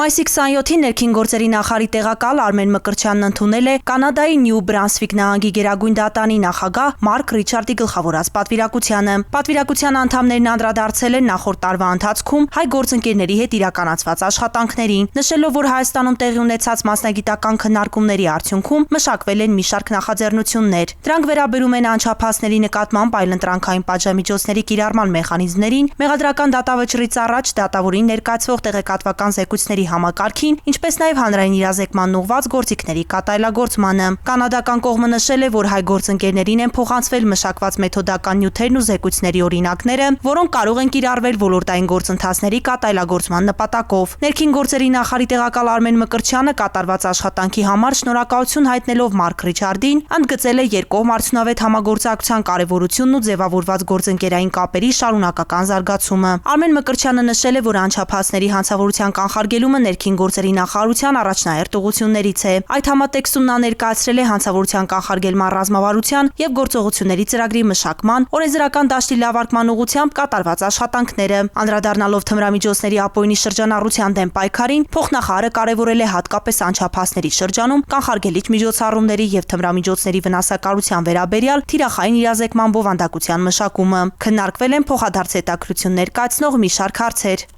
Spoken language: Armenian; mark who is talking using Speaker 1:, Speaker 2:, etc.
Speaker 1: Մայիսի 27-ին ներքին գործերի նախարարի տեղակալ Արմեն Մկրտչյանն ընդունել է Կանադայի Նյու Բրանսվիկ նահանգի Գերագույն դատարանի նախագահ Մարկ Ռիչարդի գլխավորած պատվիրակությանը։ Պատվիրակության անդամներն անդրադարձել են նախորդ տարվա ընթացքում հայ գործընկերների հետ իրականացված աշխատանքներին, նշելով, որ Հայաստանում տեղի ունեցած մասնագիտական քննարկումների արդյունքում մշակվել են մի շարք նախաձեռնություններ։ Դրանք վերաբերում են անչափահասների նկատմամբ այլընտրանքային պատժամիջոցների կիրառման մեխանիզմներին, մեղադրական դատավճռից առաջ դատավորին ներկայացվող տեղեկատվական զեկույցների համակարգին, ինչպես նաև հանրային իրազեկման ուղղված գործիքների կատարելագործմանը։ Կանադական կողմը նշել է, որ հայ գործընկերներին են փոխանցվել մշակված մեթոդական նյութերն ու զեկույցների օրինակները, որոնք կարող են կիրառվել ոլորտային գործընթացների կատարելագործման նպատակով։ Ներքին գործերի նախարարի տեղակալ Արմեն Մկրտչյանը կատարված աշխատանքի համար շնորհակալություն հայտնելով Մարկ Ռիչարդին, ընդգծել է երկկողմ արդյունավետ համագործակցության կարևորությունն ու ձևավորված գործընկերային կապերի շարունակական զարգացումը։ Արմեն Մկրտչյանը նշել է, որ անչափահասների հանցավորության կանխարգելումը ներքին գործերի նախարարության առաջնահերթ ուղղություններից է։ Այդ համատեքստում նա ներկայացրել է հանցավորության կանխարգելման ռազմավարության եւ գործողությունների ծրագրի մշակման, օրենսդրական դաշտի լավարկման ուղղությամբ կատարված աշխատանքները։ Անդրադառնալով թմրամիջոցների ապօրինի շրջանառության դեմ պայքարին, փոխնախարարը կարևորել է հատկապես անչափահասների շրջանում կանխարգելիչ միջոցառումների եւ թմրամիջոցների վնասակարության վերաբերյալ թիրախային իրազեկման բովանդակության մշակումը։ Քննարկվել են փոխադարձ հետաքրքրություն ներկայացնող մի շարք հարցեր։